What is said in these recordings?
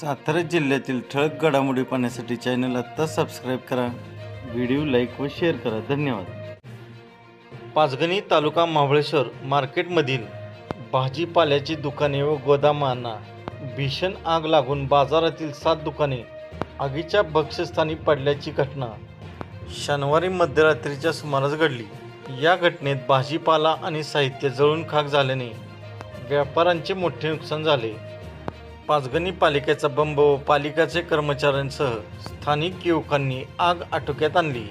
सातारा जिल्ह्यातील ठळक घडामोडी पाहण्यासाठी चॅनल आत्ता सबस्क्राईब करा. व्हिडिओ लाईक व शेअर करा. धन्यवाद. पाचगणी तालुका महाबळेश्वर मार्केटमधील भाजीपाल्याची दुकाने व गोदामांना भीषण आग लागून बाजारातील 7 दुकाने आगीच्या भक्ष्यस्थानी पडल्याची घटना शनिवारी मध्यरात्रीच्या सुमारास घडली. या घटनेत भाजीपाला आणि साहित्य जळून खाक झाल्याने व्यापाऱ्यांचे मोठे नुकसान झाले. पाचगणी पालिकेचा बंब व पालिकेचे कर्मचाऱ्यांसह स्थानिक युवकांनी आग आटोक्यात आणली.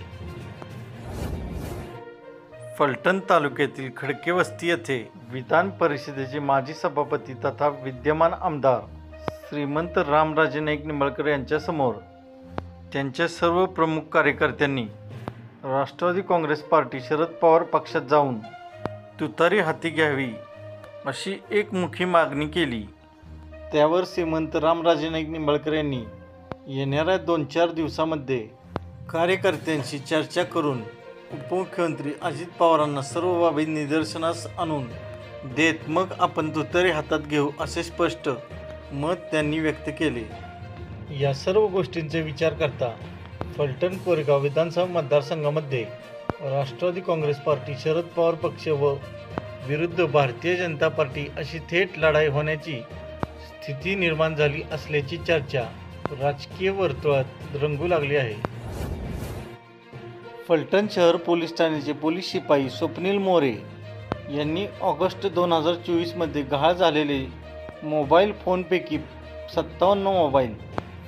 फलटण तालुक्यातील खडके वस्ती येथे विधान परिषदेचे माजी सभापती तथा विद्यमान आमदार श्रीमंत रामराजे नाईक निंबाळकर यांच्यासमोर त्यांच्या सर्व प्रमुख कार्यकर्त्यांनी राष्ट्रवादी काँग्रेस पार्टी शरद पवार पक्षात जाऊन तुतारी हाती घ्यावी अशी एकमुखी मागणी केली. त्यावर श्रीमंत रामराजे नाईक निंबाळकर यांनी येणाऱ्या 2-4 दिवसामध्ये कार्यकर्त्यांशी चर्चा करून उपमुख्यमंत्री अजित पवारांना सर्व बाबी निदर्शनास आणून देत मग आपण तुतारी हातात घेऊ असे स्पष्ट मत त्यांनी व्यक्त केले. या सर्व गोष्टींचा विचार करता फलटण कोरेगाव विधानसभा मतदारसंघामध्ये राष्ट्रवादी काँग्रेस पार्टी शरद पवार पक्ष व विरुद्ध भारतीय जनता पार्टी अशी थेट लढाई होण्याची स्थिती निर्माण झाली असल्याची चर्चा राजकीय वर्तुळात रंगू लागली आहे. फलटण शहर पोलीस ठाण्याचे पोलीस शिपाई स्वप्नील मोरे यांनी ऑगस्ट 2024 मध्ये गहाळ झालेले मोबाईल फोनपैकी 57 मोबाईल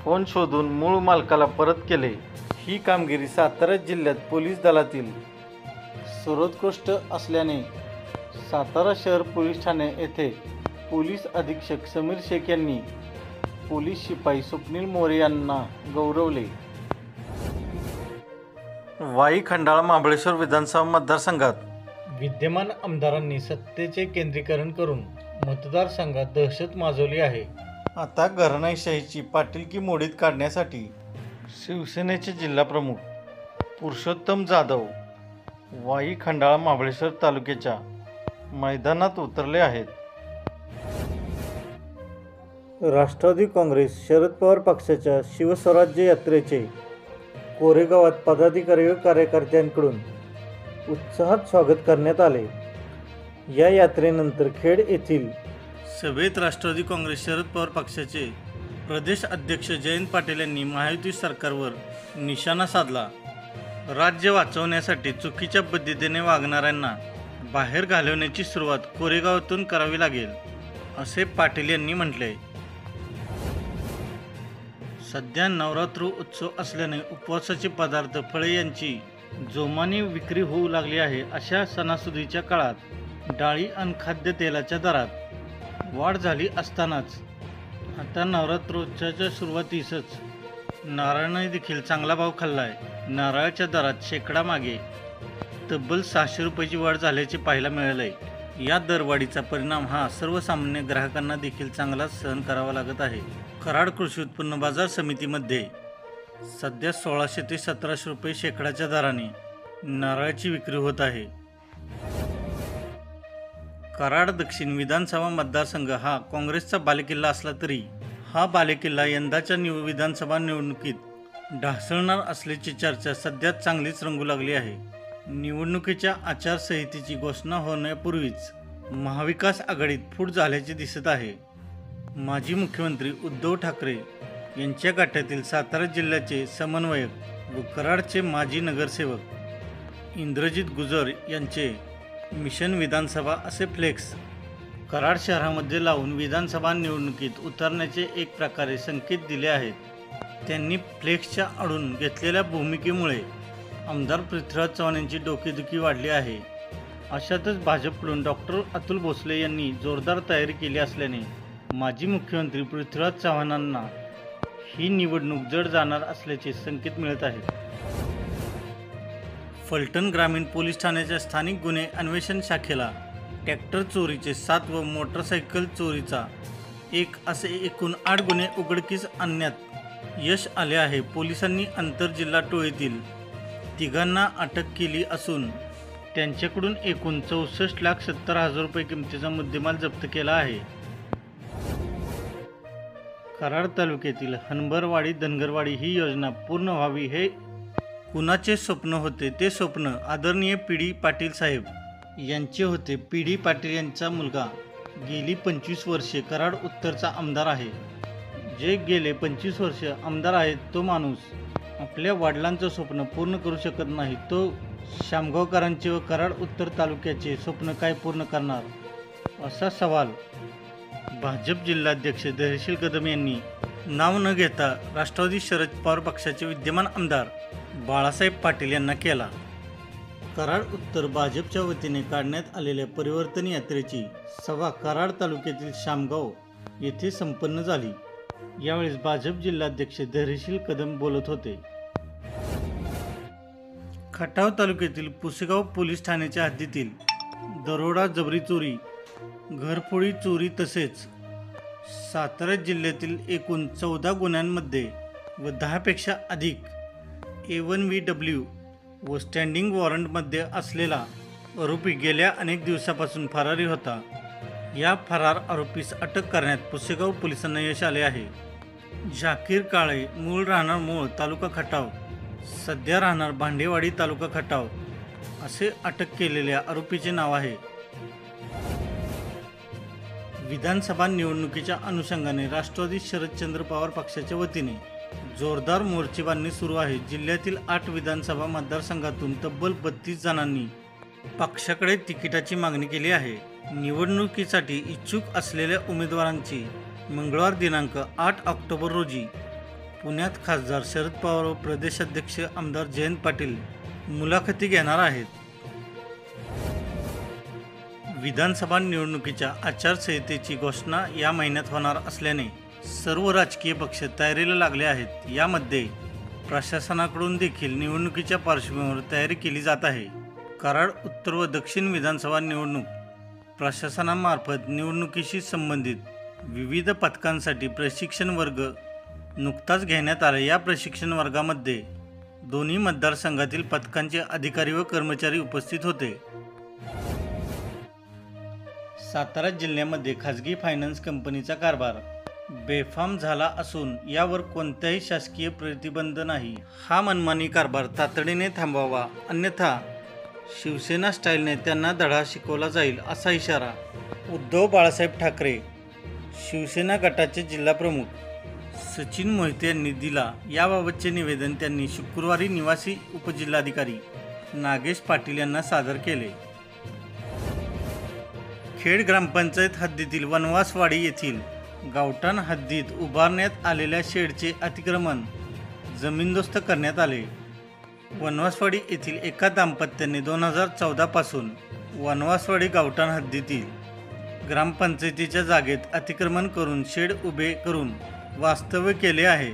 फोन शोधून मूळ मालकाला परत केले. ही कामगिरी सातारा जिल्ह्यात पोलीस दलातील सर्वोत्कृष्ट असल्याने सातारा शहर पोलीस ठाणे येथे पोलीस अधीक्षक समीर शेख यांनी पोलीस शिपाई स्वप्नील मोरे यांना गौरवले. वाई खंडाळा महाबळेश्वर विधानसभा मतदारसंघात विद्यमान आमदारांनी सत्तेचे केंद्रीकरण करून मतदारसंघात दहशत माजवली आहे. आता घराणेशाहीची पाटीलकी मोडीत काढण्यासाठी शिवसेनेचे जिल्हाप्रमुख पुरुषोत्तम जाधव वाई खंडाळा महाबळेश्वर तालुक्याच्या मैदानात उतरले आहेत. राष्ट्रवादी काँग्रेस शरद पवार पक्षाच्या शिवस्वराज्य यात्रेचे कोरेगावात पदाधिकारी व कार्यकर्त्यांकडून उत्साहात स्वागत करण्यात आले. या यात्रेनंतर खेड येथील सभेत राष्ट्रवादी काँग्रेस शरद पवार पक्षाचे प्रदेश अध्यक्ष जयंत पाटील यांनी महायुती सरकारवर निशाणा साधला. राज्य वाचवण्यासाठी चुकीच्या पद्धतीने वागणाऱ्यांना बाहेर घालवण्याची सुरुवात कोरेगावातून करावी लागेल असे पाटील यांनी म्हटले. सध्या नवरात्र उत्सव असल्याने उपवासाचे पदार्थ फळे यांची जोमाने विक्री होऊ लागली आहे. अशा सणासुदीच्या काळात डाळी आणि खाद्यतेलाच्या दरात वाढ झाली असतानाच आता नवरात्रोत्सवाच्या सुरुवातीसच नारळाने देखील चांगला भाव खाल्ला आहे. नारळाच्या दरात शेकडा मागे तब्बल 600 रुपयाची वाढ झाल्याचे पाहायला मिळाले. या दरवाढीचा परिणाम हा सर्वसामान्य ग्राहकांना देखील चांगला सहन करावा लागत आहे. कराड कृषी उत्पन्न बाजार समितीमध्ये सध्या 1600 ते 1700 रुपये शेकडाच्या दराने नारळाची विक्री होत आहे. कराड दक्षिण विधानसभा मतदारसंघ हा काँग्रेसचा बालेकिल्ला असला तरी हा बालेकिल्ला यंदाच्या विधानसभा निवडणुकीत ढासळणार असल्याची चर्चा सध्या चांगलीच रंगू लागली आहे. निवडणुकीच्या आचारसंहितेची घोषणा होण्यापूर्वीच महाविकास आघाडीत फूट झाल्याचे दिसत आहे. माजी मुख्यमंत्री उद्धव ठाकरे यांच्या गाठ्यातील सातारा जिल्ह्याचे समन्वयक व कराडचे माजी नगरसेवक इंद्रजित गुजर यांचे मिशन विधानसभा असे फ्लेक्स कराड शहरामध्ये लावून विधानसभा निवडणुकीत उतरण्याचे एक प्रकारे संकेत दिले आहेत. त्यांनी फ्लेक्सच्या आडून घेतलेल्या भूमिकेमुळे आमदार पृथ्वीराज चव्हाण यांची डोकेदुखी वाढली आहे. अशातच भाजपकडून डॉक्टर अतुल भोसले यांनी जोरदार तयारी केली असल्याने माजी मुख्यमंत्री पृथ्वीराज चव्हाणांना ही निवडणूक जड जाणार असल्याचे संकेत मिळत आहेत. फलटण ग्रामीण पोलीस ठाण्याच्या स्थानिक गुन्हे अन्वेषण शाखेला ट्रॅक्टर चोरीचे 7 व मोटरसायकल चोरीचा 1 असे एकूण 8 गुन्हे उघडकीस आणण्यात यश आले आहे. पोलिसांनी आंतरजिल्हा टोळीतील 3 अटक केली असून त्यांच्याकडून एकूण 64,70,000 रुपये किमतीचा मुद्देमाल जप्त केला आहे. कराड तालुक्यातील हनबरवाडी धनगरवाडी ही योजना पूर्ण व्हावी हे कुणाचे स्वप्न होते? ते स्वप्न आदरणीय पी डी पाटील साहेब यांचे होते. पी डी पाटील यांचा मुलगा गेली 25 वर्षे कराड उत्तरचा आमदार आहे. जे गेले 25 वर्ष आमदार आहेत, तो माणूस आपल्या वडिलांचं स्वप्न पूर्ण करू शकत नाही. तो शामगावकरांचे व कराड उत्तर तालुक्याचे स्वप्न काय पूर्ण करणार, असा सवाल भाजप जिल्हाध्यक्ष धैर्यशील कदम यांनी नाव न घेता राष्ट्रवादी शरद पवार पक्षाचे विद्यमान आमदार बाळासाहेब पाटील यांना केला. कराड उत्तर भाजपच्या वतीने काढण्यात आलेल्या परिवर्तन यात्रेची सभा कराड तालुक्यातील शामगाव येथे संपन्न झाली. यावेळी भाजप जिल्हाध्यक्ष धैर्यशील कदम बोलत होते. खटाव तालुक्यातील पुसेगाव पोलीस ठाण्याच्या हद्दीतील दरोडा, जबरी चोरी, घरफोडी चोरी तसेच सातारा जिल्ह्यातील एकूण 14 गुन्ह्यांमध्ये व 10पेक्षा अधिक A1VW व स्टँडिंग वॉरंटमध्ये असलेला आरोपी गेल्या अनेक दिवसापासून फरारी होता. या फरार आरोपीस अटक करण्यात पुसेगाव पोलिसांना यश आले आहे. झाकीर काळे, मूळ राहणार मूळ तालुका खटाव, सध्या राहणार भांडेवाडी तालुका खटाव असे अटक केलेल्या आरोपीचे नाव आहे. विधानसभा निवडणुकीच्या अनुषंगाने राष्ट्रवादी शरदचंद्र पवार पक्षाच्या वतीने जोरदार मोर्चेबांधणी सुरू आहे. जिल्ह्यातील 8 विधानसभा मतदारसंघातून तब्बल 32 जणांनी पक्षाकडे तिकिटाची मागणी केली आहे. निवडणुकीसाठी इच्छुक असलेल्या उमेदवारांची मंगळवार दिनांक 8 ऑक्टोबर रोजी पुण्यात खासदार शरद पवार व प्रदेशाध्यक्ष आमदार जयंत पाटील मुलाखती घेणार आहेत. विधानसभा निवडणुकीच्या आचारसंहितेची घोषणा या महिन्यात होणार असल्याने सर्व राजकीय पक्ष तयारीला लागले आहेत. यामध्ये प्रशासनाकडून देखील निवडणुकीच्या पार्श्वभूमीवर तयारी केली जात आहे. कराड उत्तर व दक्षिण विधानसभा निवडणूक प्रशासनामार्फत निवडणुकीशी संबंधित विविध पथकांसाठी प्रशिक्षण वर्ग नुकताच घेण्यात आला. या प्रशिक्षण वर्गामध्ये दोन्ही मतदारसंघातील पथकांचे अधिकारी व कर्मचारी उपस्थित होते. सातारा जिल्ह्यामध्ये खाजगी फायनान्स कंपनीचा कारभार बेफाम झाला असून यावर कोणताही शासकीय प्रतिबंध नाही. हा मनमानी कारभार तातडीने थांबवावा, अन्यथा शिवसेना स्टाईलने त्यांना धडा शिकवला जाईल, असा इशारा उद्धव बाळासाहेब ठाकरे शिवसेना गटाचे जिल्हाप्रमुख सचिन मोहिते यांनी दिला. याबाबतचे निवेदन त्यांनी शुक्रवारी निवासी उपजिल्हाधिकारी नागेश पाटील यांना सादर केले. खेड ग्रामपंचायत हद्दीतील वनवासवाडी येथील गावठाण हद्दीत उभारण्यात आलेल्या शेडचे अतिक्रमण जमीनदोस्त करण्यात आले. वनवासवाडी येथील एका दाम्पत्याने 2014 पासून वनवासवाडी गावठाण हद्दीतील ग्रामपंचायतीच्या जागेत अतिक्रमण करून शेड उभे करून वास्तव्य केले आहे.